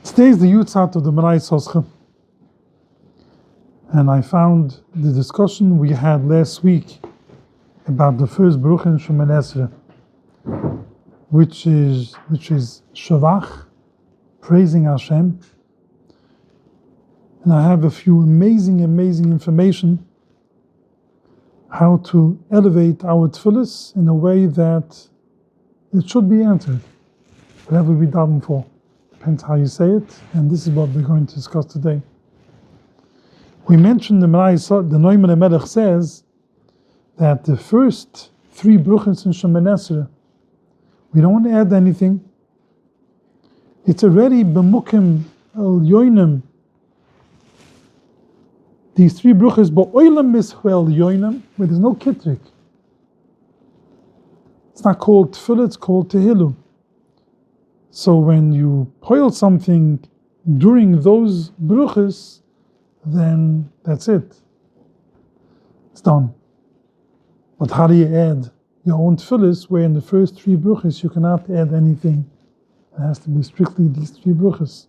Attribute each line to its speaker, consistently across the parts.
Speaker 1: Today is the Yutzat of the maximise, and I found the discussion we had last week about the first Baruch in Shemoneh Esrei, which is Shavach, praising Hashem. And I have a few amazing information how to elevate our Tefilos in a way that it should be answered, whatever we daven for. Depends how you say it, and this is what we're going to discuss today. We mentioned the Neumann Melech says that the first three bruchos in Shemoneh Esrei, we don't want to add anything. It's already b'mukim el yoinim. These three bruchos, ba'olam mishwel yoinim, where there's no kitrik. It's not called tefillah, it's called tehillah. So when you poil something during those bruchos, then that's it. It's done. But how do you add your own tefillos, where in the first three bruchos you cannot add anything? It has to be strictly these three bruchos.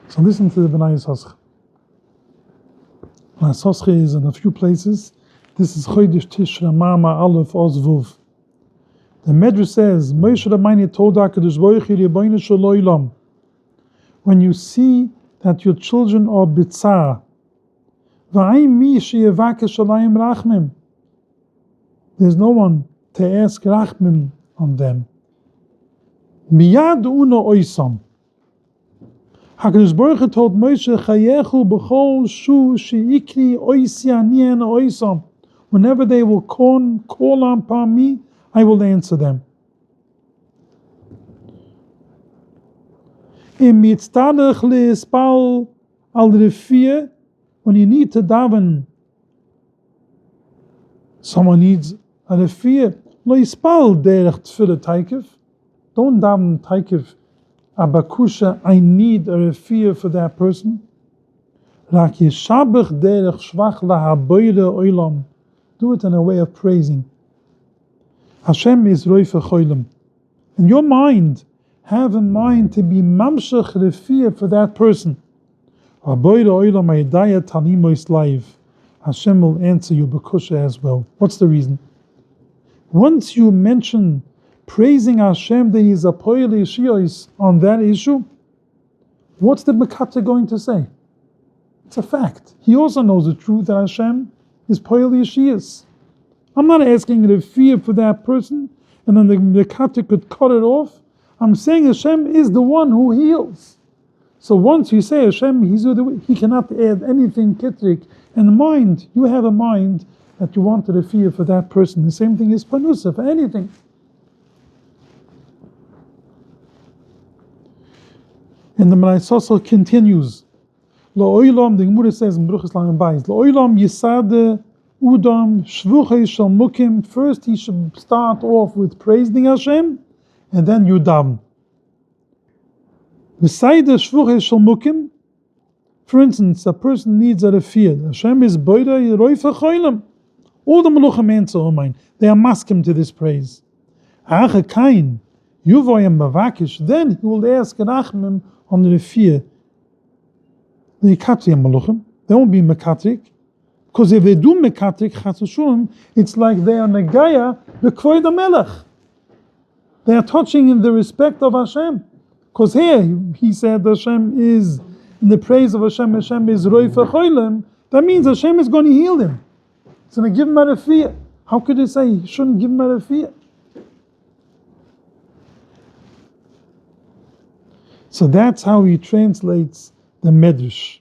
Speaker 1: So listen to the maximise. Maximise is in a few places. This is Chodesh Tishra Mama Aleph Oz Vuv. The Medrash says, Moshe Rabbeinu told HaKadosh Baruch Hu Ribono Shel Olam, when you see that your children are bitzar, v'ayim mi sheyevakesh alayim rachmim, there's no one to ask rachmim on them. Miyad uno oisam. HaKadosh Baruch Hu told Moshe, Chayechu b'chol shu sheikri oisi ani ana oisam. Whenever they will call upon me, I will answer them. When you need to daven, someone needs a refiyah. Lo yispal derech tefillah taikev. Don't daven taikev abakusha. I need a refiyah for that person. Rak yishabach derech shvach lahaboyre oilam. Do it in a way of praising. Hashem is roife cholim. In your mind, have in mind to be mamshach refiyah for that person. Hashem will answer you b'kusha as well. What's the reason? Once you mention praising Hashem that He is a poyel yeshiyos on that issue, what's the Mekata going to say? It's a fact. He also knows the truth that Hashem is poyel yeshiyos. I'm not asking refiyah for that person, and then the Mekata could cut it off. I'm saying Hashem is the one who heals. So once you say Hashem, He cannot add anything kitrik. In the mind, you have a mind that you want to refiyah for that person. The same thing is panusa, for anything. And the maximise continues. La'olam, the Gemara says in Bruchos Lang and Bayis, La'olam yisade udam shvuchei shel mukim. First he should start off with praising Hashem, and then you daven. Beside the shvuchei shel mukim, for instance, a person needs a refiyah. Hashem is boida roife cholim. All the meluchim answer mine. They are maskim to this praise. Acha kain yuvoyim mavakish. Then he will ask rachmim on the refiyah. The yikatriyam meluchim. They won't be mekatrik, because if they do mekatrik chasushurim, it's like they are negaya b'kvoid hamelech. They are touching in the respect of Hashem. Because here he said Hashem is in the praise of Hashem. Hashem is roife cholim. That means Hashem is going to heal him. He's going to give him a refiyah. How could he say he shouldn't give him a refiyah? So that's how he translates the Medrash.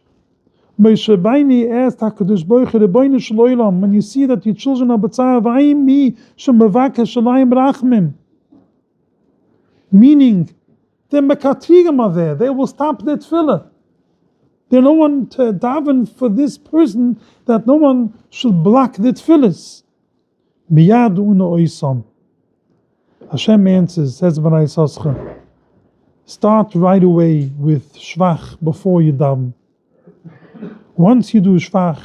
Speaker 1: Moshe Rabbeinu asked HaKadosh Baruch Hu Ribono Shel Olam, when you see that your children are b'tzar, v'ayim mi shemevakesh alayim rachmim. Meaning, the mekatrigim are there. They will stop their tefillah. There's no one to daven for this person, that no one should block the tefillas. Miyad uno oisam. Hashem answers, says maximise, start right away with shvach before you daven. Once you do shvach,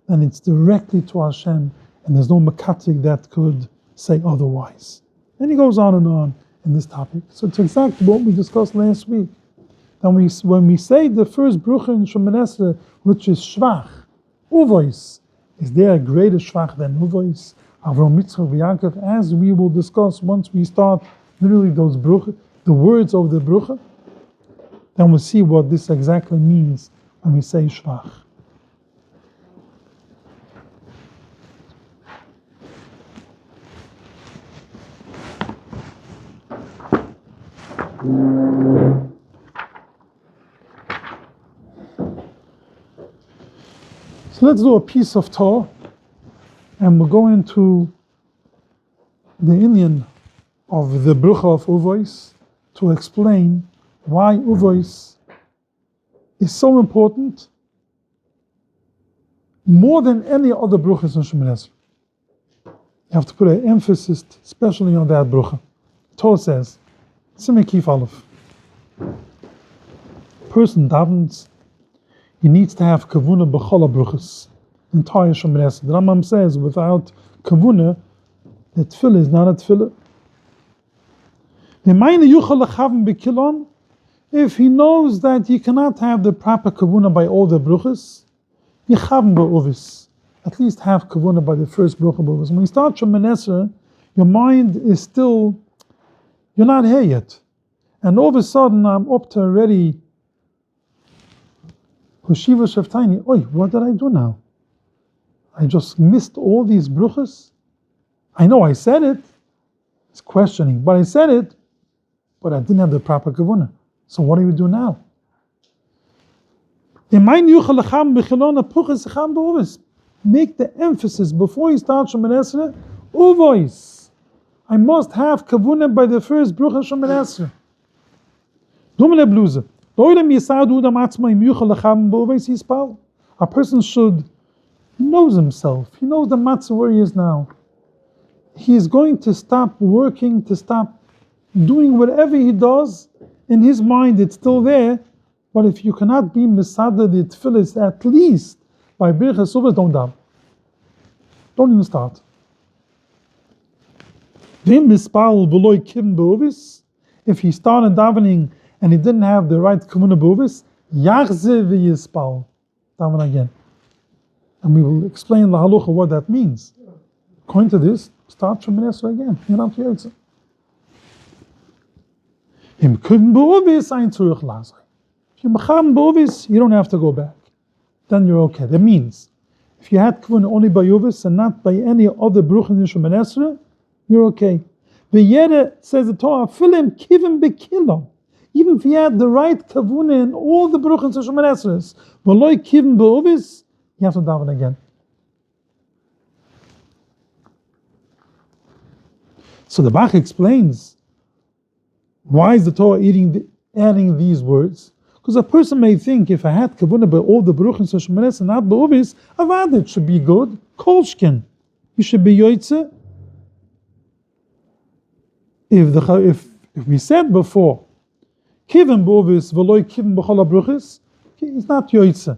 Speaker 1: then it's directly to Hashem, and there's no mekatik that could say otherwise. Then he goes on and on, in this topic. So it's exactly what we discussed last week. And when we say the first brucha in Shemoneh Esrei, which is shvach, uvois, is there a greater shvach than uvois? Avram, Yitzchak, Yaakov, as we will discuss once we start literally those brucha, the words of the brucha, then we'll see what this exactly means when we say shvach. So let's do a piece of Torah, and we'll go into the Indian of the brucha of uvois to explain why uvois is so important more than any other bruchas in Shemoneh Esrei. You have to put an emphasis especially on that brucha. Torah says, Simei Kif Aleph, person davens, he needs to have kavuna b'chol bruchas, entire Shemoneh Esrei. The Rambam says without kavuna, the tefillah is not a tefillah. If he knows that you cannot have the proper kavuna by all the bruchas, yichavim ba'uvis. At least have kavuna by the first brucha ba'uvis. When you start Shemoneh Esrei, your mind is still, you're not here yet. And all of a sudden, I'm up to already Hushiva Sheftaini. Oi, what did I do now? I just missed all these bruchas. I know I said it. It's questioning, but I said it, but I didn't have the proper kavuna. So what do we do now? Make the emphasis before you start Shemoneh Esrei. Uvois. I must have kavuna by the first brucha Shemoneh Esrei. A person should, he knows himself, he knows the matzah where he is now. He is going to stop working, to stop doing whatever he does. In his mind it's still there, but if you cannot be misada the tefillah at least by birchas uvos, don't daven. Don't even start. If he started davening and he didn't have the right kavuna b'uvis, yachze v'yispal. Daven again. And we will explain the halacha what that means. According to this, start Shemoneh Esrei again. You're not yotze. If you're mecham b'uvis, you don't have to go back. Then you're okay. That means, if you had kavuna only by uvis and not by any other bruch in Shemoneh Esrei, you're okay. The Yere says the Torah, filim kivim bekilo. Even if you had the right kavuna in all the bruchos of Shemoneh Esrei, v'loi kivim b'uvis, you have to daven again. So the Bach explains, why is the Torah adding these words? Because a person may think, if I had kavuna by all the bruchos of Shemoneh Esrei, not b'uvis, avad, it should be good. Kolshkin, you should be yoitze. If we said before, kivim b'uvis v'loi kivim b'chol bruchos, it's not yoitze.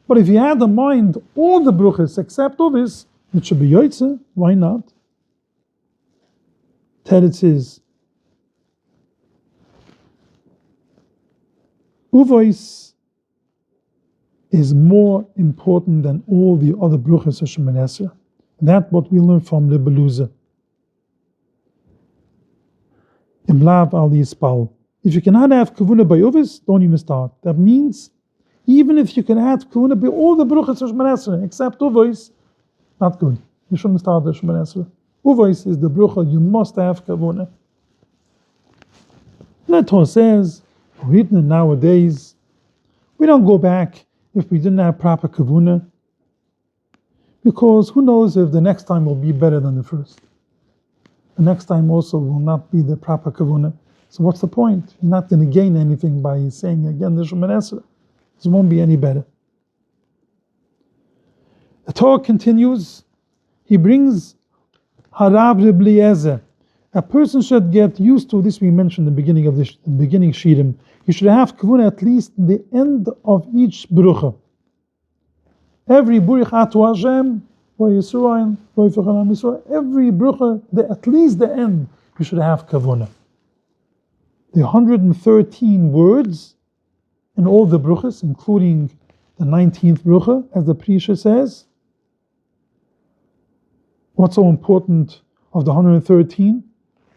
Speaker 1: But if you had in mind all the bruchos except uvis, it should be yoitze. Why not? Teretz is uvois is more important than all the other bruchos of Shemoneh Esrei. That's what we learn from the Beluza. If you cannot have kavuna by uvis, don't even start. That means, even if you can have kavuna by all the bruchos of Shemoneh Esrei except uvis, not good. You shouldn't start the Shemoneh Esrei. Uvis is the brucha, you must have kavuna. And the Torah says, nowadays, we don't go back if we didn't have proper kavuna, because who knows if the next time will be better than the first. The next time also will not be the proper kavuna. So what's the point? You're not going to gain anything by saying again the Shemoneh Esrei. It won't be any better. The Torah continues. He brings Harav Rebliezer. A person should get used to this. We mentioned in the beginning of the beginning shirim. You should have kavuna at least the end of each brucha. Every burich atu Hashem. Every brucha, at least the end, you should have kavuna. the 113 words in all the bruchas, including the 19th brucha, as the Prisha says. What's so important of the 113?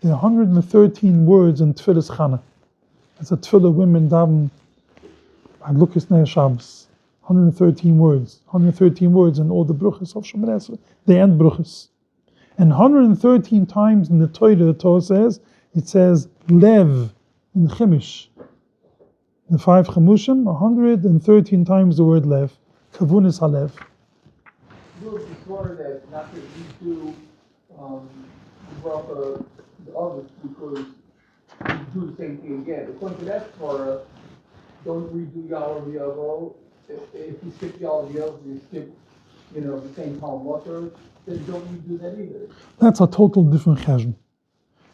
Speaker 1: There are 113 words in Tefilos Chana. It's a tefillah women daven by Lukas Ner Shabbos. 113 words. 113 words in all the bruchas of Shemoneh Esrei. They end bruchas. And 113 times in the Torah says, it says lev in Chimish. The 5 Chamushim, 113 times the word lev. Kavunis halev.
Speaker 2: You were sworn that not to redo the others because you do the same thing again. According to that Torah, don't redo Yahweh V'Yavo. If you skip Yahweh V'Yavo, you skip, the same Talmud, then don't redo that either.
Speaker 1: That's a total different cheshbon.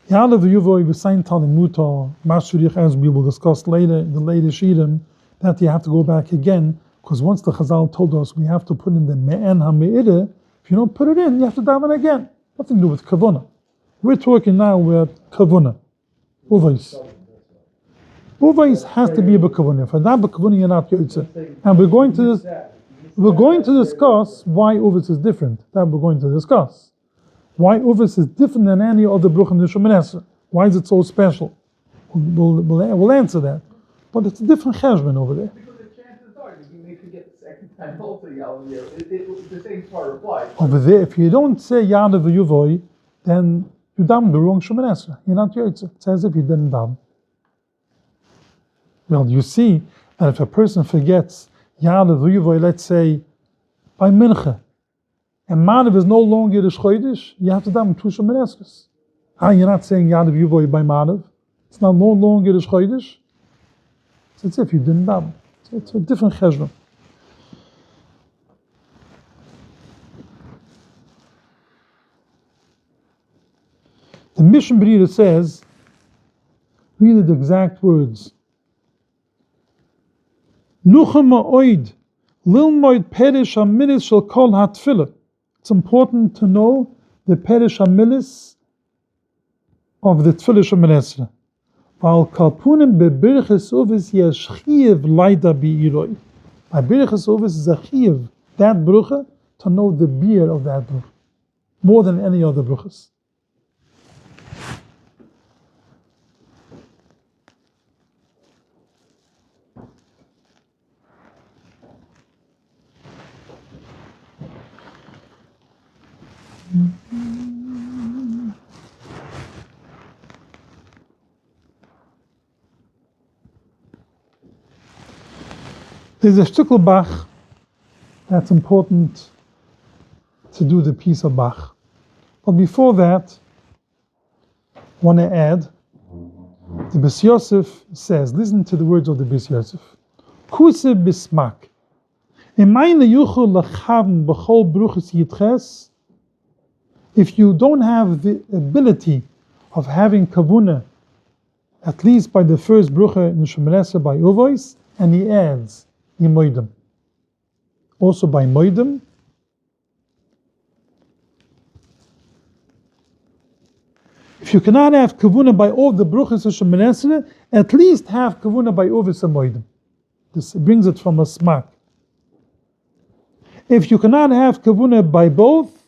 Speaker 1: Yahweh V'Yavo v'Sayin Talimuta, Mashurich, as we will discuss later in the later Shirim, that you have to go back again, because once the Chazal told us we have to put in the Me'en HaMe'ire, if you don't put it in, you have to daven again. Nothing to do with Kavuna. We're talking now with Kavuna. Uvais. Uvais has to be a Kavuna. If not a Kavuna, you're not Yotze. And we're going to discuss why Uvais is different. That we're going to discuss. Why Uvais is different than any other bruch in the Shemoneh Esrei. Why is it so special? We'll answer that. But it's a different cheshbon over there.
Speaker 2: Because the chances are that you may forget the second time also Yahweh. The same part applies.
Speaker 1: Over there, if you don't say Yahweh V'Yuvoi, then you daven the wrong Shemoneh Esrei. You're not Yotze. It's as if you didn't daven. Well, you see that if a person forgets Yahweh V'Yuvoi, let's say by Mincha, and Manav is no longer the Chodesh, you have to daven 2 Shemoneh Esreis. You're not saying Yahweh V'Yuvoi by Manav. It's now no longer the Chodesh. It's as if you didn't daven. It's a different cheshbon. The Mishnah Berurah says, read the exact words. Nuchama oid, lilmoid perish hamilis shall kol hatfilah. It's important to know the perish hamilis of the tefillah Shemoneh Esrei. Val kalpunim bebirches uvis yeshchiv laida bi'iroi. By birches uvis is a chiv, that brucha, to know the beer of that brucha, more than any other bruchas. There's a shtickle Bach that's important to do the piece of Bach. But before that, I want to add, the Bes Yosef says, listen to the words of the Bes Yosef. Kuse bismak. If you don't have the ability of having kavuna, at least by the first brucha in the Shemoneh Esrei by Uvois, and he adds, Yimoidim. Also by Moidim, if you cannot have kavuna by all the bruchas of Shemoneh Esrei, at least have kavuna by Uvis and Moidim. This brings it from a smak. If you cannot have kavuna by both,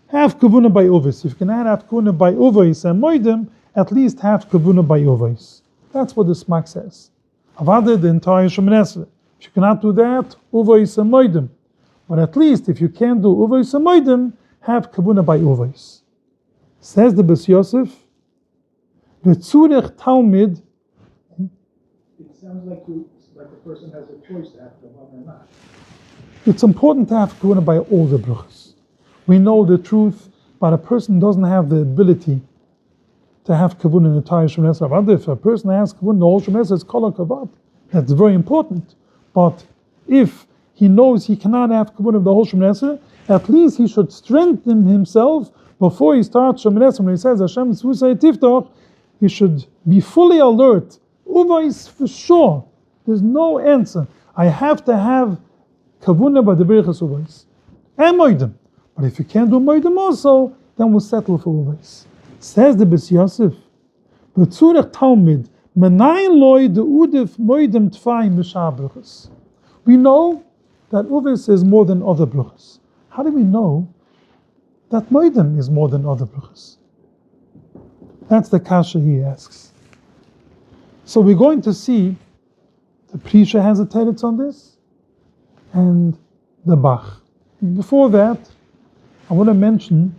Speaker 1: have kavuna by Uvis. If you cannot have kavuna by Uvis and Moidim, at least have kavuna by Uvis. That's what the smak says. Avada the entire Shemoneh Esrei. If you cannot do that, Uvois and Moidim. But at least if you can't do Uvois and Moidim, have Kavuna by Uvois. Says the Bes Yosef, V'tzurech Talmid.
Speaker 2: It sounds like the person has a choice to have Kavuna or not.
Speaker 1: It's important to have Kavuna by all the bruchas. We know the truth, but a person doesn't have the ability to have Kavuna in the entire Shemoneh Esrei. If a person has Kavuna in the whole Shemoneh Esrei, it's Kol HaKavad. That's very important. But if he knows he cannot have kavuna of the whole Shemoneh Esrei, at least he should strengthen himself before he starts Shemoneh Esrei. When he says Hashem Tzvusay Tiftoch, he should be fully alert. Uvais for sure. There's no answer. I have to have kavuna by the Birchas Uvais and Moidim. But if you can't do Moidim also, then we'll settle for Uvais. Says the Bes Yosef, B'tzurech Talmid Menayin loy de udif moidem tvai mishabruchas. We know that uvis is more than other bruchas. How do we know that moidem is more than other bruchas? That's the kasha he asks. So we're going to see the Prisha has a teretz on this, and the Bach. Before that, I want to mention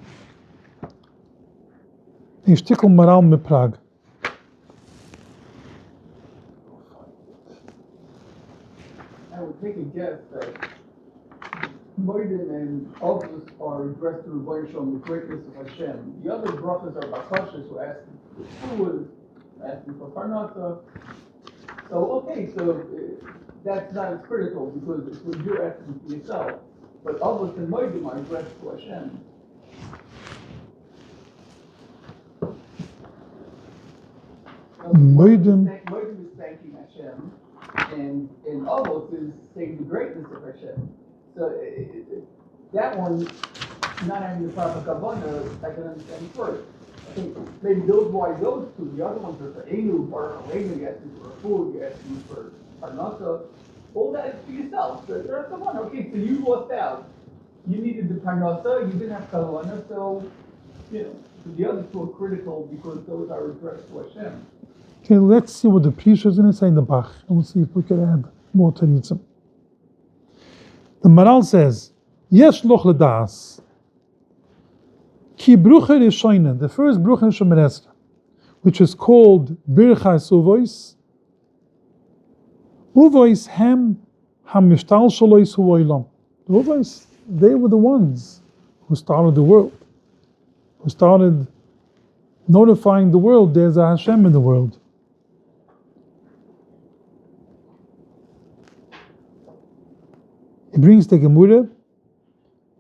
Speaker 1: the shtickl maral me Prague.
Speaker 2: I would take a guess that Moedim and Others are addressed to Rebbeinu Shalom, the greatness of Hashem. The other brachas are bakashas who ask for food, asking for parnasa. So that's not as critical because it's what you're asking for yourself. But Others and Moedim are addressed to Hashem.
Speaker 1: Moedim
Speaker 2: is thanking Hashem, and Avos is saying the greatness of Hashem. So that one, not having the proper kavanah, I can understand first. I think maybe why those two. The other ones are for Enu, or Enu, you're asking for food, you're asking for parnasa. All that is for yourself. So there's kavanah. Okay, so you lost out. You needed the parnasa, you didn't have kavanah, so the other two are critical because those are addressed to Hashem.
Speaker 1: Okay, let's see what the Prisha is going to say in the Bach, and we'll see if we can add more to Nitzim. The Maral says, Yesh loch ledas, ki brucha rishoina, the first brucha in Shemoneh Esrei, which is called Birchas Uvois, Uvois hem hamishtal shalois huoilam. The Uvois, they were the ones who started the world, who started notifying the world there's a Hashem in the world. It brings the Gemara,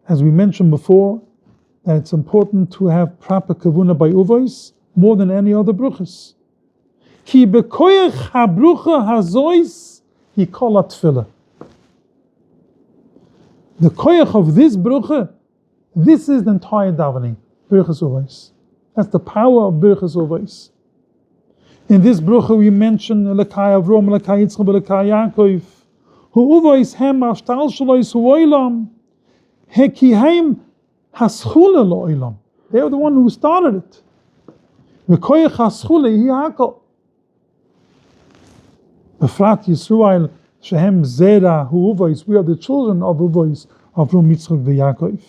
Speaker 1: as we mentioned before, that it's important to have proper kavuna by uvois more than any other bruchas. Ki bekoyach habrucha hazois he kol tefillah. The koyach of this brucha, this is the entire davening, birchas uvois. That's the power of birchas uvois. In this brucha we mention Elokai Avrom, Elokai Yitzchak, Elokai Yaakov. Hu uvois hem ashtal shalois huoilam, hekiheim haschule lo'ilam. They are the one who started it. V'koyach haschule hi hakol. Befrat Yisrael shehem zera hu uvois. We are the children of uvois of Avrom, Yitzchak, Yaakov.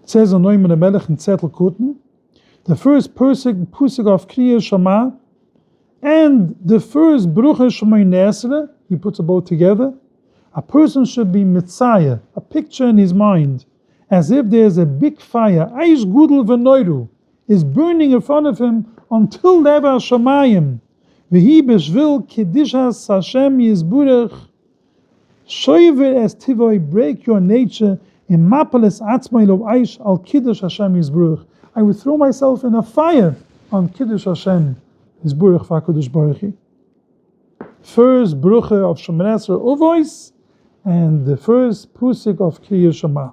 Speaker 1: It says on Neumann Melech in Zettel Kuten, the first pusik of Kriya Shema and the first Brucha Shemoneh Esrei, he puts them both together. A person should be mitzayah, a picture in his mind, as if there's a big fire, Aish Gudel V'Noiru, is burning in front of him until Levar Shamayim. V'hi b'shvil Kiddishas Hashem Yisburech, Shoiver es tivoi, break your nature, in Mapalis Atzmai Lo Aish al Kiddush Hashem Yisburech. I would throw myself in a fire on Kiddush Hashem Yisburech v'HaKadosh Baruch Hu. First brucha of Shemoneh Esrei uvois, and the first pusik of Kriya Shema.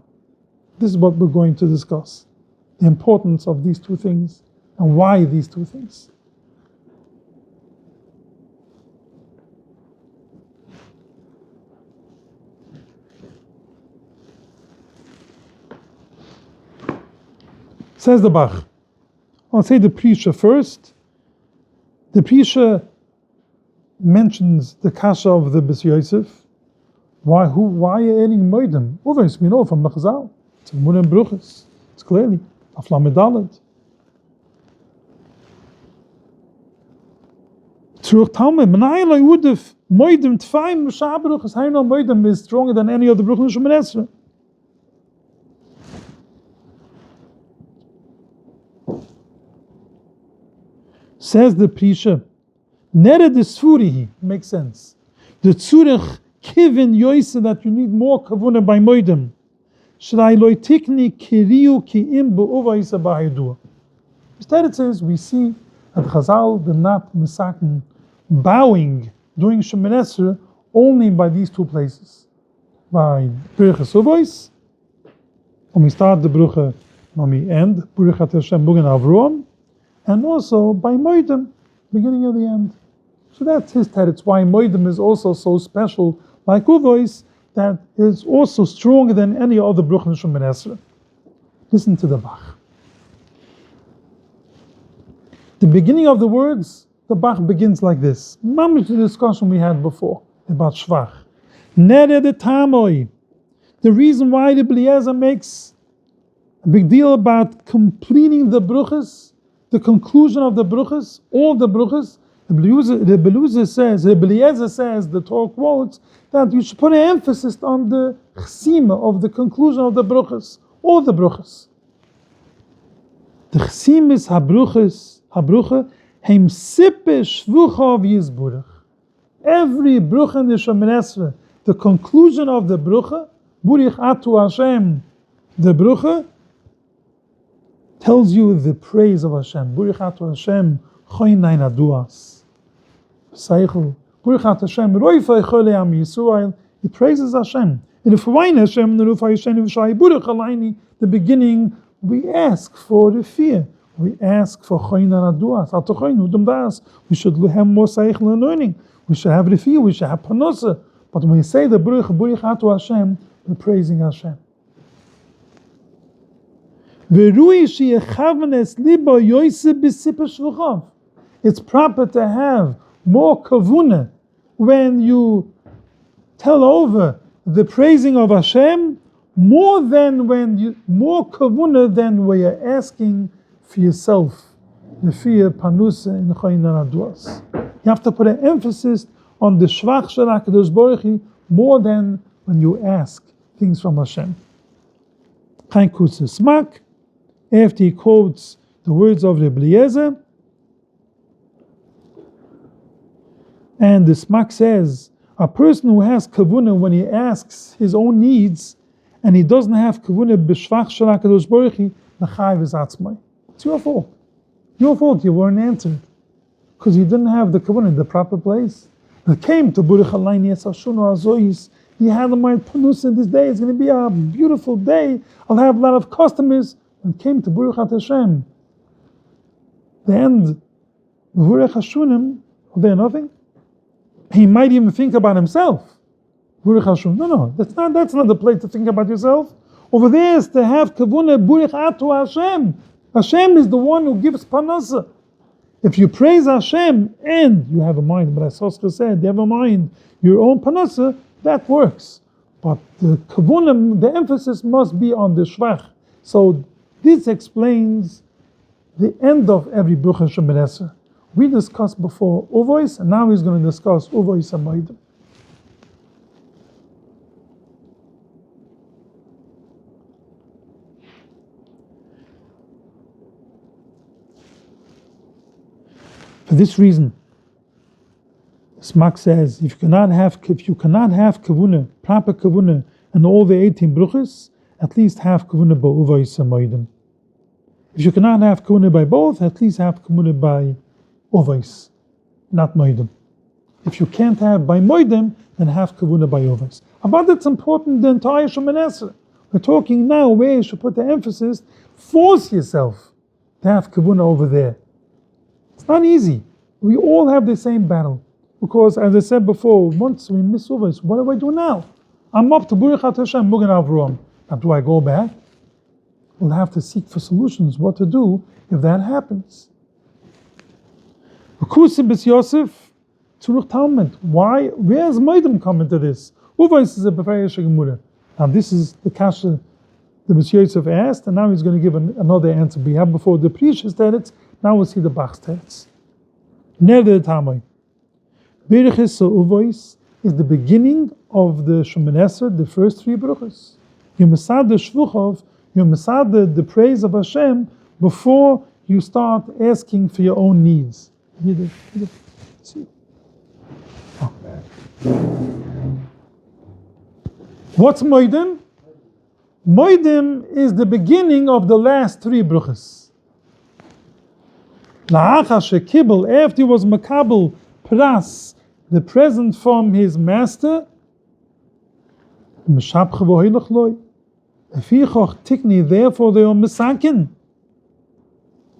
Speaker 1: This is what we're going to discuss. The importance of these two things, and why these two things. Says the Bach. I'll say the Prisha first. The Prisha mentions the kasha of the Bes Yosef. Why are you adding moedim? Uvois, we know from the Chazal. It's a Gemara in Bruchos. It's clearly Aflam Medalad. Tzurich Talmud, Menai lo Yudif moedim tfaim m'shah Bruchos. How you know moedim is stronger than any other Bruchos in Shemoneh Esrei? Says the Prisha, Nere de Sfurihi, makes sense. The Tzurich Kivin Yoise, that you need more kavuna by moedim. Shrai loy tikni kiriu ki im be'uvaisa ba'hidur. Instead it says, we see that Chazal did not misaken bowing during Shemoneh Esrei only by these two places. By Birchas Uvois, when we start the brucha when we end, Baruch Hashem Mugen Avrom, and also by Moedim, beginning of the end. So that's his teretz, why Moedim is also so special, like Uvois, that is also stronger than any other Bruch in Shemoneh Esrei. Listen to the Bach. The beginning of the words, the Bach begins like this. Mamish the discussion we had before about Shvach. Nere de Tamoi. The reason why the Beliezer makes a big deal about completing the bruchas, the conclusion of the bruchas, all the bruchas, the Beliezer says, the Torah quotes, that you should put an emphasis on the chsima of the conclusion of the bruchas, all the bruchas. The chsimis habrucha, heim sippe shvucha v'yizburach. Every brucha in the Shemoneh Esrei, the conclusion of the brucha, burich atu Hashem, the brucha, tells you the praise of Hashem. Burich atu Hashem, choynain aduas. Seichel, burich atu Hashem, roifa echole am Yisrael. He praises Hashem. In the Favayin Hashem, the beginning, we ask for the fear. We ask for choynain aduas. We should have more seichel and learning. We should have the fear. We should have panosa. But when we say the burich atu Hashem, we're praising Hashem. It's proper to have more kavuna when you tell over the praising of Hashem, more kavuna than when you're asking for yourself. The fear panusa in choynain aduas. You have to put an emphasis on the shvach shel HaKadosh Baruch Hu more than when you ask things from Hashem. Chaim Kutzer Smak, after he quotes the words of Rebbe Eliezer, and the Smak says, a person who has kavuna when he asks his own needs, and he doesn't have kavuna b'shvach shel HaKadosh Baruch Hu, the chayv is atzmai. It's your fault. Your fault, you weren't answered. Because you didn't have the kavuna in the proper place. It came to Baruch Alayni Esashunu Azois. He had in mind, Panusa, this day is going to be a beautiful day. I'll have a lot of customers. And came to Baruch Hashem. The end, Baruch Hashunim, there nothing. He might even think about himself. Baruch Hashem. No, that's not the place to think about yourself. Over there is to have kavuna Baruch Atu Hashem. Hashem is the one who gives Panusa. If you praise Hashem and you have a mind, but as Soska said, you have a mind, your own Panusa, that works. But the kavunim, the emphasis must be on the shvach. So this explains the end of every brucha Shemoneh Esrei. We discussed before Uvois, and now he's going to discuss Uvois and Moedim. For this reason, Smak says, if you cannot have kavuna, proper kavuna, and all the 18 bruchas, at least have kavuna by Uvois and Moedim. If you cannot have kavuna by both, at least have kavuna by Uvois, not Moedim. If you can't have by Moedim, then have kavuna by Uvois. About that's important, the entire Shemoneh Esrei. We're talking now where you should put the emphasis. Force yourself to have kavuna over there. It's not easy. We all have the same battle. Because, as I said before, once we miss Uvois, what do I do now? I'm up to Baruch Hashem, Mugen Avrom. Now, do I go back? We'll have to seek for solutions, what to do if that happens. Kusim bis Yosef, Tzurich Talmud. Why? Where's Moedim coming to this? Uvois is a Befreish Gemurah. Now, this is the kasha the Bis Yosef asked, and now he's going to give another answer. We have before the Prish's teretz, now we'll see the Bach's teretz. Neder Tamai. Berichis Uvois is the beginning of the Shemoneh Esrei, the first three bruchas. You masad the shvuchov, you masad the praise of Hashem before you start asking for your own needs. See. Oh. What's Moedim? Moedim is the beginning of the last three bruchas. La'achar shekibel, after he was makabel pras, the present from his master, the Lefichach tikni, therefore they are misakin.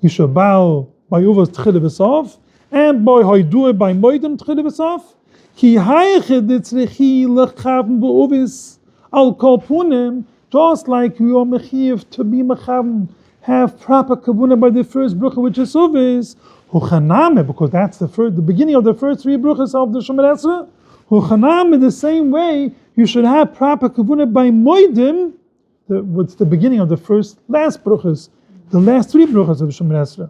Speaker 1: You should bow by uvas tchile v'sof, and by hoidua by moidem tchile v'sof. Ki haiche ditzrechi lechaven b'uvis al kol punim, just like you are mechiv to be mechaven, have proper kavuna by the first brucha, which is uvis, huchaname, because that's the beginning of the first three bruchas of the Shemoneh Esrei. Huchaname, the same way, you should have proper kavuna by moidim, what's the beginning of the last bruchas, the last three bruchas of Shemoneh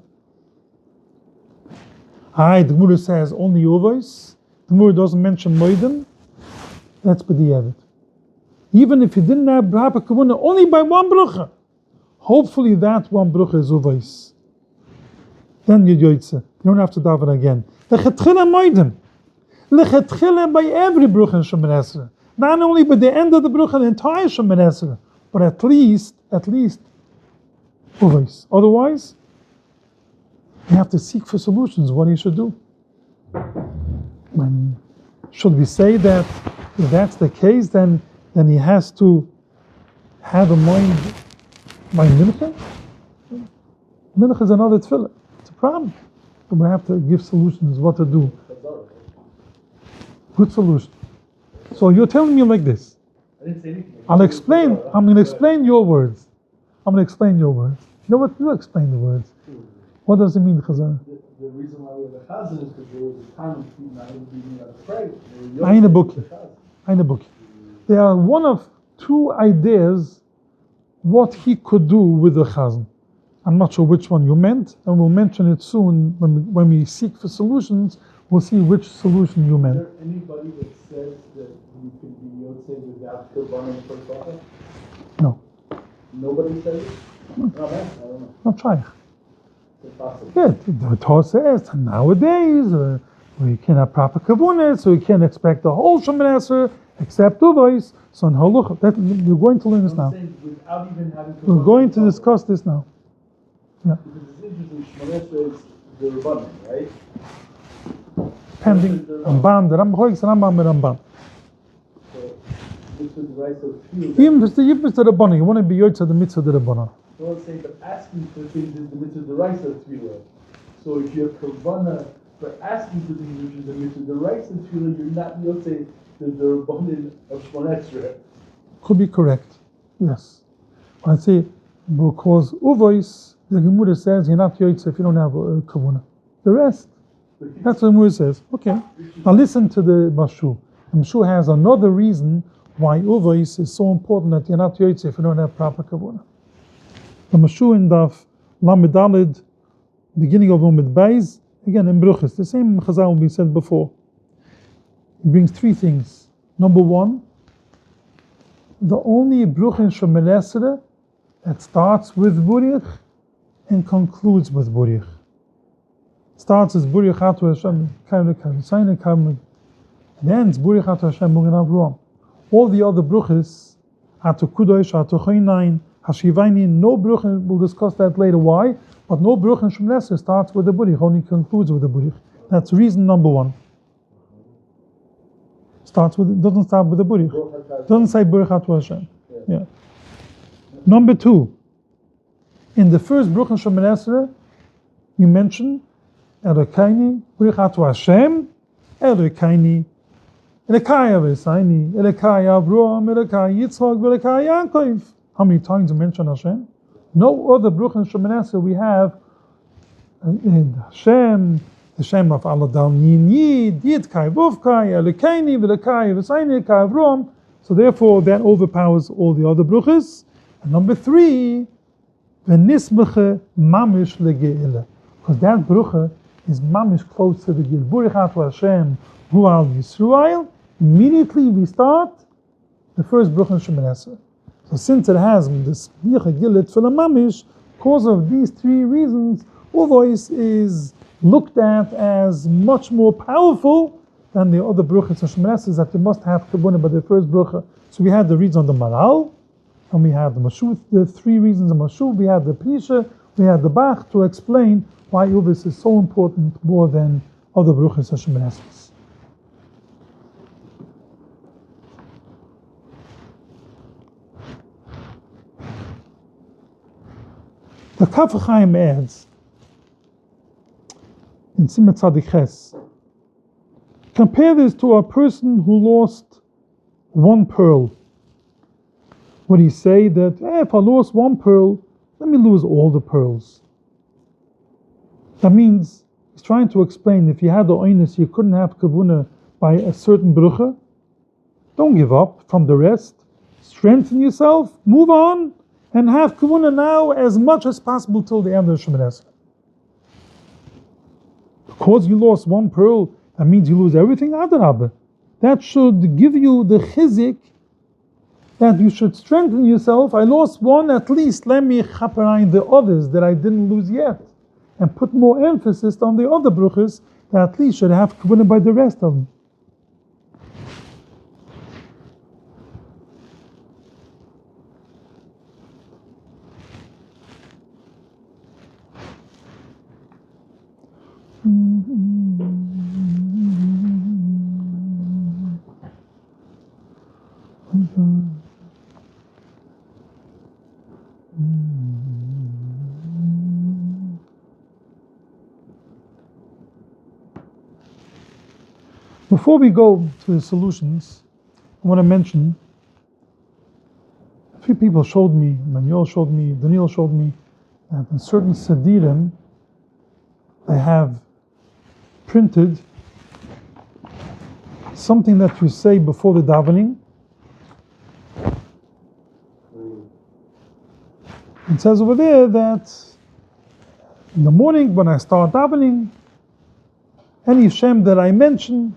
Speaker 1: Esrei. The Gemara says only uvos. The Gemara doesn't mention moidim. That's b'diavad. Even if you didn't have proper kavuna only by one brucha, hopefully that one brucha is uvos. Then you yoytze. You don't have to daven again. Lechetchila moidim. Lechetchila by every brucha in Shemoneh Esrei. Not only by the end of the brucha, the entire Shemoneh Esrei, but at least uvos. Otherwise, you have to seek for solutions. What you should do. Should we say that if that's the case, then he has to have a mind by mincha? Mincha is another tefillah. It's a problem. But we have to give solutions what to do. Good solution. So you're telling me like this.
Speaker 2: I didn't say anything.
Speaker 1: I'm going to explain your words. You know what? You explain the words. What does it mean, Chazan?
Speaker 2: The reason why we have a chazan is because there was a time when people not even being able to pray.
Speaker 1: I book. There are one of two ideas what he could do with the chazan. I'm not sure which one you meant, and we'll mention it soon when we seek for solutions. We'll see which solution you meant.
Speaker 2: Is there anybody that says that you can be yotzei without korbanon for bracha?
Speaker 1: No.
Speaker 2: Nobody says it?
Speaker 1: No.
Speaker 2: I don't know.
Speaker 1: Not trying.
Speaker 2: It's possible.
Speaker 1: Yeah, the Torah says nowadays we can't have proper kavunas, so we can't expect the whole Shemoneh Esrei except uvos. So in Haluch, you're going to learn this now.
Speaker 2: Without even having
Speaker 1: We're going to discuss this now. Yeah.
Speaker 2: Because it's interesting, Shemoneh Esrei is the Rabbanim, right?
Speaker 1: Pending Ramban, the Rambam, the Ramban.
Speaker 2: So this is the right of feeling.
Speaker 1: Even if it's the Rabbanim, you want to be yotze the mitzvah of the Rabbanim.
Speaker 2: So let's say, but asking for things is the mitzvah the right of tefillah. So if you have kavana for asking for things which is the mitzvah the right of tefillah, you're not yotzei the rabbanim of Shemoneh Esrei.
Speaker 1: Could be correct. Yes. I say because uvos, the Gemara says you're not yotze if you don't have kavuna. The rest, that's what the Gemara says. Okay. Now listen to the Mashu. Mashu has another reason why uvos is so important that you're not yotze if you don't have proper kavuna. The Mashu in Daf Lamedalid, beginning of Umid Beis, again in Bruchas, the same Chazal we said before. He brings three things. Number one, the only Bruch in Shemoneh Esrei that starts with Burich and concludes with Burich. Starts as Burich Atu Hashem, and ends Burich Atu Hashem Mugen Avraham. All the other Bruchas, Atu Kudosh, Atu Choynain, Hashivayni, no bruch, we'll discuss that later why, but no bruch in Shemoneh Esrei starts with the burich, only concludes with the burich. That's reason number one. Doesn't start with the burich. Doesn't say burich Atu Hashem. Yeah. Number two, in the first bruch in Shemoneh Esrei, we mention Elokaini, burich Atu Hashem, Elokaini, Elokai Avesayni, Elokai Avraham, Elokai Yitzchak, Elokai Yaakov. How many times we mention Hashem? No other bruch in Shemoneh Esrei we have Hashem, the Shem of Aladal Nin Yid, Yid Kai Vov-Kai, Elokaini, V'Elokai, V'Sayni, Kai Avrom. So therefore that overpowers all the other bruches. And number three, V'Nismeche Mamish Lege'ele. Because that brucha is Mamish close to the Gil. Burich Atu Hashem, Hu Al Yisrael. Immediately we start the first bruch in Shemoneh Esrei. So since it has this Micha Gilit for the Mamish, because of these three reasons, uvos is looked at as much more powerful than the other bruchas of Shemoneh Esrei, that you must have Kabuna by the first brucha. So we had the reasons on the Maral, and we had the Mashu, the three reasons of Mashu, we had the Prisha, we had the Bach to explain why uvos is so important more than other bruchas of Shemoneh Esrei. The Kaf HaChaim adds in Siman Tzadik Ches, compare this to a person who lost one pearl. Would he say that, if I lost one pearl, let me lose all the pearls? That means he's trying to explain, if you had the oinus, you couldn't have kavuna by a certain brucha. Don't give up from the rest. Strengthen yourself, move on, and have kavuna now as much as possible till the end of Shemoneh Esrei. Because you lost one pearl, that means you lose everything? Adarabah. That should give you the chizik that you should strengthen yourself. I lost one, at least let me chaperine the others that I didn't lose yet. And put more emphasis on the other bruchas that at least should have kavuna by the rest of them. Before we go to the solutions, I want to mention, a few people showed me, Manuel showed me, Daniel showed me, that in certain sadirim, they have printed something that you say before the davening. It says over there that in the morning when I start davening, any Shem that I mention,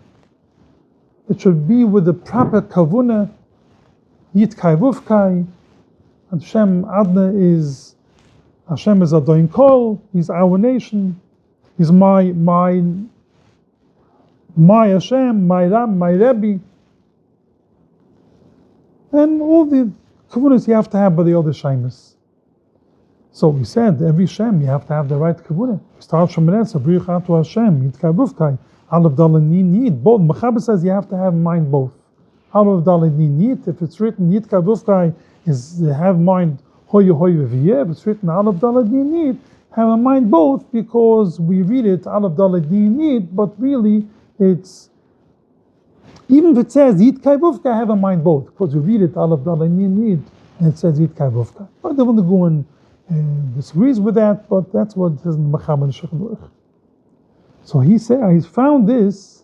Speaker 1: it should be with the proper kavuna, Yitkai Vufkai, and Hashem Adna is, Hashem is Adoin Kol, He's our nation, He's my Hashem, my Ram, my Rebbe. And all the kavunas you have to have by the other Shemus. So we said, every Shem, you have to have the right kavuna. Start Shemoneh Esrei, Briach Atu Hashem, Yitkai Vufkai, Aleph Dalet Need. Both. Mechaber says you have to have in mind both. Aleph Dalet Need. If it's written Yitkai Vufkai, is have mind Hoye Hoye V'yeh. If it's written Aleph Dalet Need, have in mind both, because we read it Aleph Dalet Need, but really it's, even if it says Yitkai Vufkai, have in mind both, because we read it Aleph Dalet Need, and it says Yitkai Vufkai. I don't want to go and disagrees with that, but that's what it says in Mechaber Shulchan Aruch. So he said, I found this.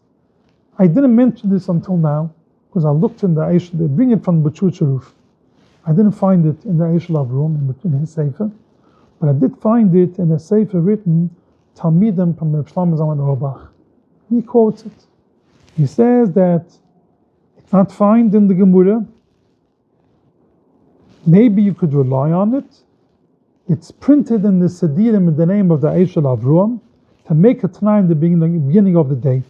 Speaker 1: I didn't mention this until now because I looked in the Aish. They bring it from the B'chuch. I didn't find it in the Aish room in his sefer, but I did find it in a sefer written Talmidim from the Shlomo Zalman Auerbach. He quotes it. He says that it's not found in the Gemara. Maybe you could rely on it. It's printed in the Sadirim in the name of the Aish Avruam to make a Tanai in the beginning of the day.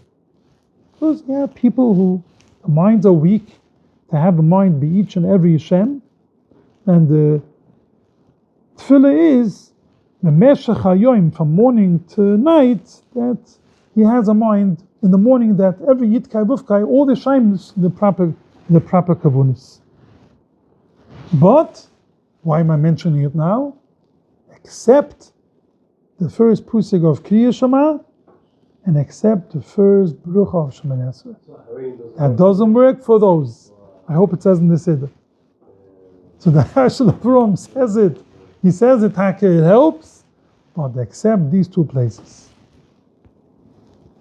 Speaker 1: Because you have people who the minds are weak, to have a mind be each and every Shem. And the Tefillah is the Meshach HaYoim, from morning to night, that he has a mind in the morning that every Yitkai Vufkai, all the Shems, the proper kavunis. But why am I mentioning it now? Except the first pusik of Kriya Shema, and except the first Baruch of Shemoneh Esrei. That doesn't work for those. I hope it says in the Siddur. So the Hashel of Rome says it. He says it helps, but except these two places.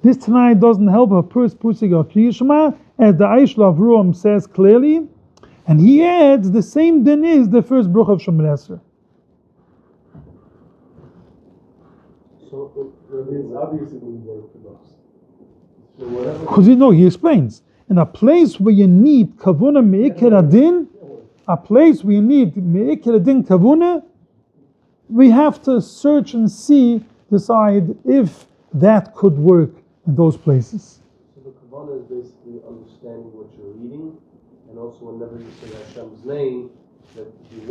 Speaker 1: This tonight doesn't help a first pusik of Kriya Shema, as the Hashel of Rome says clearly, and he adds the same din is the first Baruch of Shemoneh Esrei.
Speaker 3: So it's obviously going to work for us. So whatever.
Speaker 1: Because he explains, in a place where you need kavuna me'ikir adin, a place where you need me'ikir adin kavuna, we have to search and see, decide if that could work in those places.
Speaker 3: So the kavana is basically understanding what you're reading, and also whenever you say Hashem's name, that He is,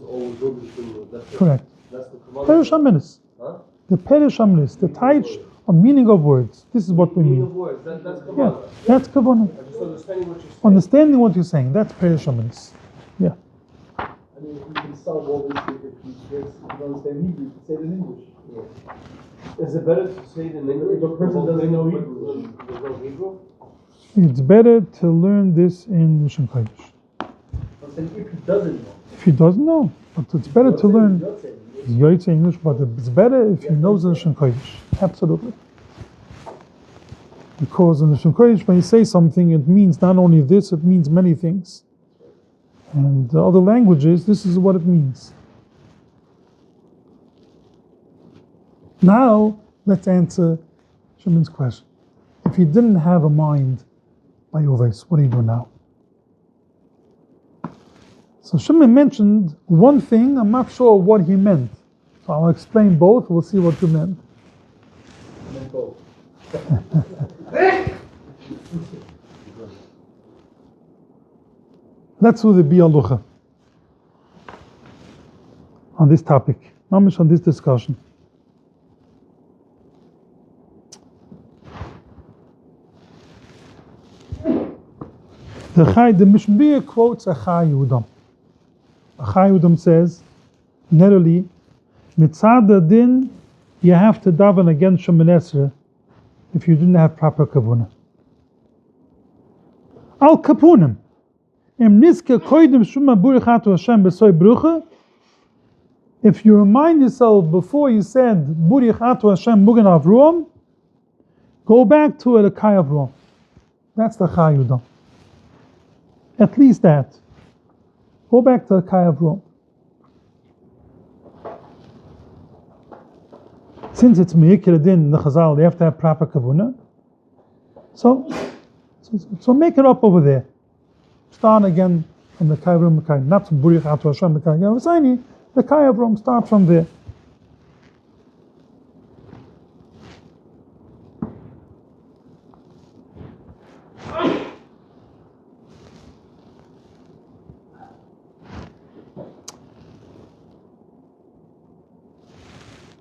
Speaker 3: always will be true.
Speaker 1: Correct.
Speaker 3: That's the kavana.
Speaker 1: Perish Haminis.
Speaker 3: Huh?
Speaker 1: The Perish Haminis, the taich of meaning of words. This is what we
Speaker 3: Meaning
Speaker 1: mean.
Speaker 3: of words. That's kavana.
Speaker 1: Yeah, that's kavana.
Speaker 3: Just understanding what you're saying.
Speaker 1: Understanding what you're saying, that's Perish Haminis. Yeah.
Speaker 3: I
Speaker 4: I mean, you can solve all this if you don't understand Hebrew, you can say it in English.
Speaker 3: Yeah. Is it better to say it in English?
Speaker 4: If a person doesn't know Hebrew.
Speaker 3: There's no Hebrew?
Speaker 1: It's better to learn this in Lashon Kodesh.
Speaker 4: I'm saying if he doesn't know.
Speaker 1: If he doesn't know, but it's better to learn Yotze English, but it's better if he knows the Lashon Kodesh. Absolutely. Because in the Lashon Kodesh, when you say something, it means not only this, it means many things. And the other languages, this is what it means. Now, let's answer Shimon's question. If you didn't have a mind by Uves, what do you do now? So Shimon mentioned one thing, I'm not sure what he meant. So I'll explain both, we'll see what you meant.
Speaker 4: And then both.
Speaker 1: Let's do the Bialucha on this topic, not much on this discussion. The Mishmir quotes a Chai Yudam. A Chai Yudam says, literally, Mitzad Din, you have to daven against Shemin Esrei if you didn't have proper kavuna. Al kapunim. If you remind yourself before you said Burichatu Hashem Mugan Avruam, go back to it a Kai Avruam. That's the Chai Yudam. At least that. Go back to the Kai Avruam. Since it's Me'ikir Din, the Chazal, they have to have proper kavuna. So make it up over there. Start again from the Kai Avram, not from Burichatu Hashem, the Kai Avram. The Kai Avram, start from there.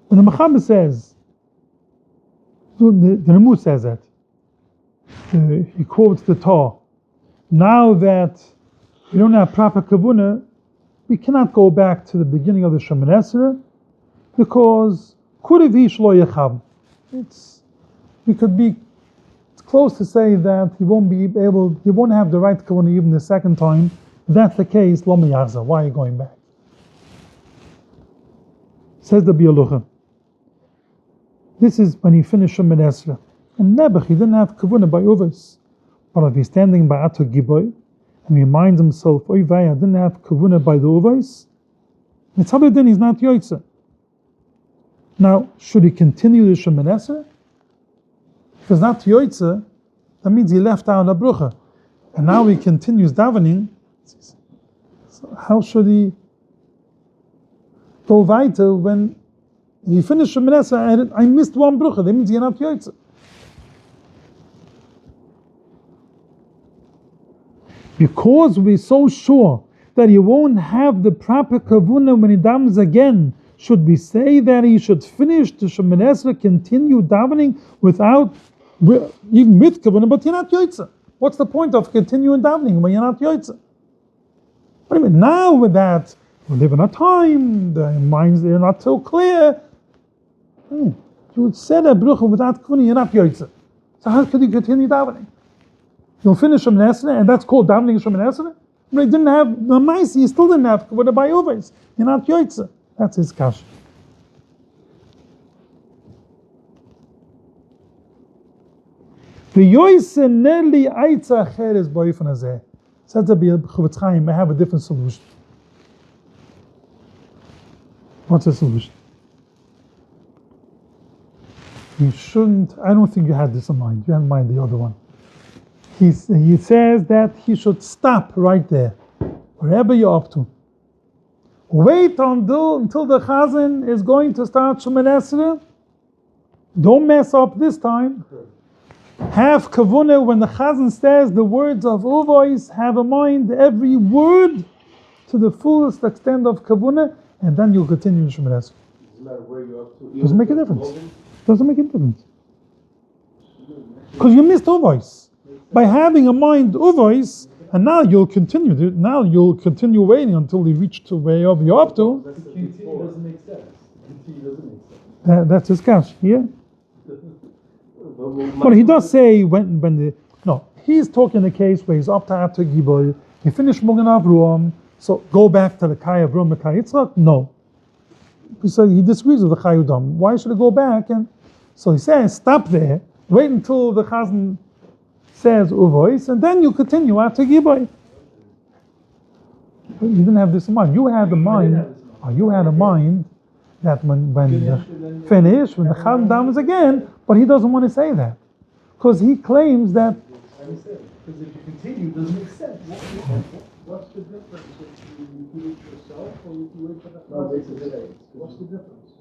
Speaker 1: When the Mechaber says, the Ramut says that, he quotes the Torah, now that we don't have proper kavuna, we cannot go back to the beginning of the Shemin Esrei, because we could be close to say that he won't have the right kavuna even the second time. If that's the case, lo miyachzor, why are you going back? Says the Bialucha. This is when he finished Shemin Esrei. And Nebuch, he didn't have kavuna by Uves. But if he's standing by Ato Giboy and he reminds himself, Oy vay, I didn't have kavuna by the Uves, Mitzad Din, he's not Yotze. Now, should he continue the Shemin Esrei? If he's not Yotze, that means he left out a brucha. And now he continues davening. So how should he go weiter when he finished Shemin Esrei and I missed one brucha? That means you're not Yotze. Because we're so sure that he won't have the proper kavuna when he davens again, should we say that he should finish the Shemin Esrei, continue davening without, even with kavuna, but you're not Yotze? What's the point of continuing davening when you're not Yotze? What do you mean? Now with that, we live in a time, the minds they're not so clear. You would say that brucha without kavuna, you're not Yotze. So how could you continue davening? You'll finish Shemin Esrei, and that's called davening Shemin Esrei? But he didn't have the maximise, he still didn't have kavuna by Uves. You're not Yotze. That's his kasha. V'yoyse neli aitza acheres ba'ofen hazeh. Says the Chofetz Chaim, I have a different solution. What's the solution? You shouldn't, I don't think you had this in mind. You had in mind the other one. He says that he should stop right there, wherever you're up to. Wait until the Chazan is going to start Shemin Esrei. Don't mess up this time. Have kavuna when the Chazan says the words of Uvois, have in mind every word to the fullest extent of kavuna, and then you'll continue Shemin Esrei.
Speaker 3: Doesn't matter where you're up to.
Speaker 1: Doesn't make a difference. Doesn't make a difference. Because you missed Uvois. By having a mind Uvois, And now you'll continue. Now you'll continue waiting until you reach to where you're up to.
Speaker 4: That's the continue doesn't make sense. Continue doesn't make sense.
Speaker 1: That's his cash. Yeah. But he does say when the no, he's talking the case where he's up to Ato Giboy, he finished Mugan Avruam, so go back to the Kai Avruam, the Kai Yitzchak? No. He said he disagrees with the Chai Udam. Why should I go back? And so he says, stop there, wait until the Chazan says Uvois, and then you continue Ato Giboy. You didn't have this in mind. You had the mind. You had a mind that when the finish, when the Chazan dams again, but he doesn't want to say that because he claims that.
Speaker 4: I understand. Because if you continue, it doesn't make sense.
Speaker 5: What's the difference if you repeat it yourself or if you wait for the
Speaker 4: No, it makes a difference.
Speaker 5: What's the difference?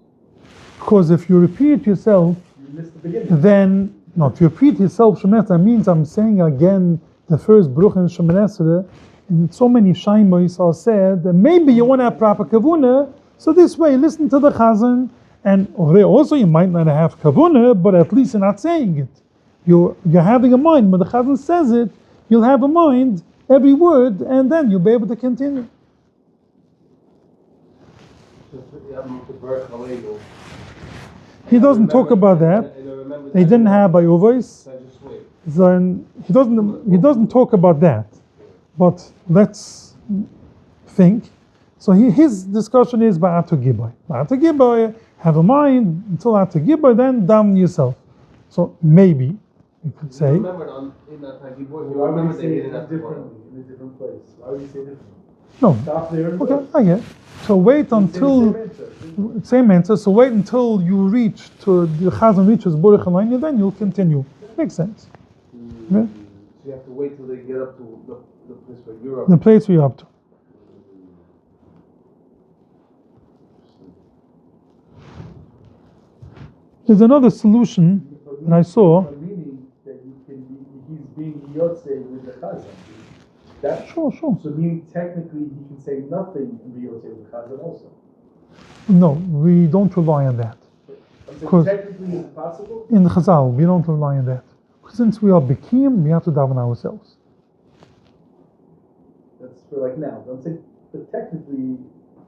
Speaker 1: Because if you repeat yourself,
Speaker 4: You missed the beginning.
Speaker 1: then no, if you repeat yourself Shemoneh Esrei, that means I'm saying again the first Bruch in Shemoneh Esrei, and so many Shaimos are said that maybe you want to have proper kavuna. So this way, listen to the Chazan, and also you might not have kavuna, but at least you're not saying it. You're having a mind. When the Chazan says it, you'll have a mind every word, and then you'll be able to continue. He doesn't talk about that. They didn't have by voice. Then he doesn't talk about that. But let's think. So his discussion is by Ato Giboy. By Ato Giboy, have a mind until Ato Giboy, then down yourself. So maybe you could say.
Speaker 3: Remember in that Tagibor, you remember they didn't have
Speaker 4: differently in a different place. Why would you say differently?
Speaker 1: No.
Speaker 4: Stop there and
Speaker 1: Okay, I get it. So wait until same answer. So wait until you reach to the Chazan reaches Baruch Halayni, then you'll continue. Makes sense. Yeah?
Speaker 3: So you have to wait till they get up to the place where you're up.
Speaker 1: The place we're up to. There's another solution that I saw.
Speaker 4: Meaning that he's being yotze with the chazan. That
Speaker 1: Sure.
Speaker 4: So meaning technically he can say nothing and be yotze with the chazan also.
Speaker 1: No, we don't rely on that.
Speaker 4: I'm saying
Speaker 1: 'Cause
Speaker 4: technically it's possible.
Speaker 1: In the Chazal, we don't rely on that. Since we are Bekim, we have to daven ourselves.
Speaker 4: That's for like now. But I'm saying, but technically,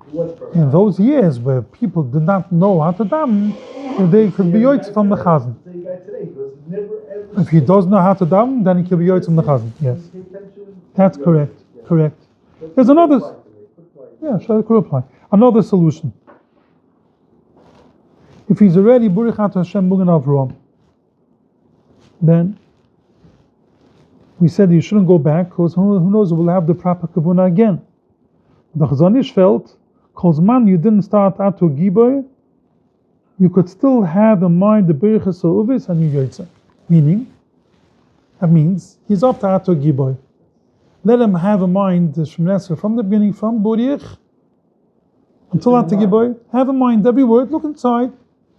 Speaker 4: it was for
Speaker 1: In those years where people did not know how to daven, they could be yotze from the Chazan.
Speaker 4: The guy today goes never ever.
Speaker 1: If he does know how to daven, then he can be yotze from the Chazan. Yes, that's correct. Correct. There's another. Yeah, sure, could apply. Another solution. If he's already Baruch Ato Hashem Mugan Avram, then we said you shouldn't go back because who knows, we'll have the proper kavuna again. The Chazon Ish felt, because man, you didn't start Ato Giboy, you could still have in mind the Baruch Uvis and you yotze. Meaning, that means he's up to Ato Giboy. Let him have in mind the Shemoneh Esrei from the beginning, from Baruch until Ato Giboy. Have in mind every word, look inside.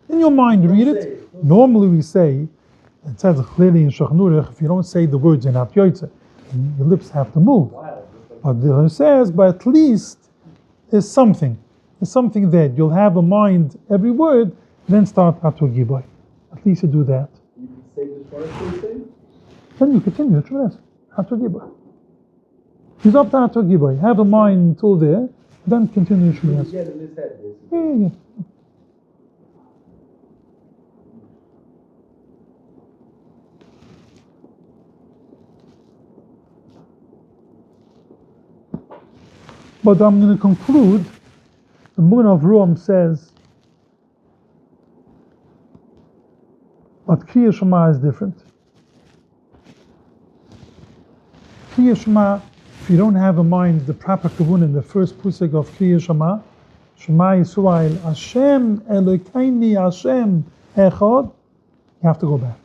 Speaker 1: In your mind, read it. Normally we say, it says clearly in Shulchan Aruch, if you don't say the words, you're not yotze. Your lips have to move. But it says, but at least there's something. There's something there. You'll have in mind every word, then start Ato Giboy. At least you do that.
Speaker 4: You can say this one thing.
Speaker 1: Then you continue the Shemoneh Esrei. Ato Giboy. He's up to Ato Giboy. Have in mind until there, then continue Shemoneh Esrei.
Speaker 4: Get in his head, basically.
Speaker 1: Yeah. But I'm going to conclude. The Mugan of Ruam says, but Kriya Shema is different. Kriya Shema, if you don't have in mind the proper kavun in the first pusik of Kriya Shema, Shema Yisrael, Hashem Elokeini, Hashem Echad, you have to go back.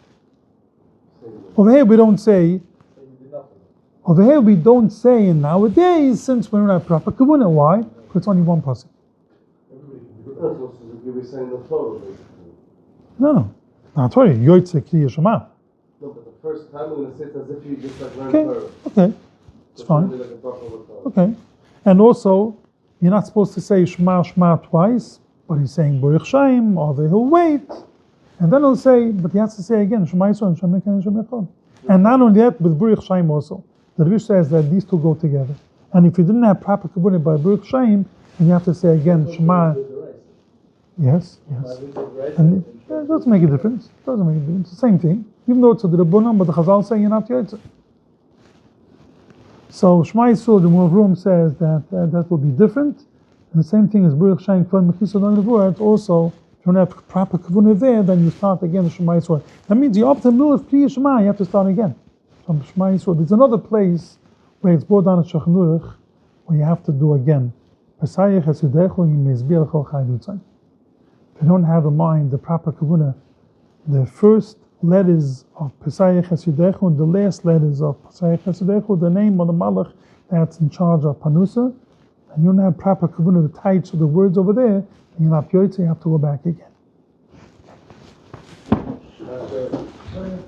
Speaker 1: Over here we don't say. Over here we don't say in nowadays, since we don't have proper kavuna. Why? Because it's only one pasuk.
Speaker 3: You were saying the Torah, basically.
Speaker 1: No. Not Torah. Yotze Kriya Shema.
Speaker 3: No, but the first time we're going to say it as if you just like learned
Speaker 1: Okay.
Speaker 3: Torah.
Speaker 1: Okay. It's fine.
Speaker 3: Like a proper Torah.
Speaker 1: Okay. And also, you're not supposed to say Shema twice, but he's saying Baruch Shem, or he'll wait, and then he'll say, but he has to say again Shema Yisrael, Shem Elokeinu, Shem Echad. And not only that, with Baruch Shem also. The Rebbe says that these two go together. And if you didn't have proper kavanah by Baruch Shem, then you have to say again Shema. Yes. And it doesn't make a difference. It doesn't make a difference. It's the same thing. Even though it's a Rabbanon, but the Chazal say you're not Yotze. So Shema Yisrael, the Muavrum says that will be different. And the same thing as Baruch Shem Kvan Mechisa Noin Nevuah. It's also, if you don't have proper kavanah there, then you start again the Shema Yisrael. That means you up to Lilith Kriya Shema, you have to start again. From Shema Yisrael. There's another place where it's brought down at Shulchan Aruch, where you have to do again. If you don't have in mind the proper kavanah, the first letters of Pesayach Hasidechu and the last letters of Pesayach Hasidechu, the name of the Malach that's in charge of Panusa, and you don't have proper kavanah, the tights of the words over there, and you're not Yotze, you have to go back again.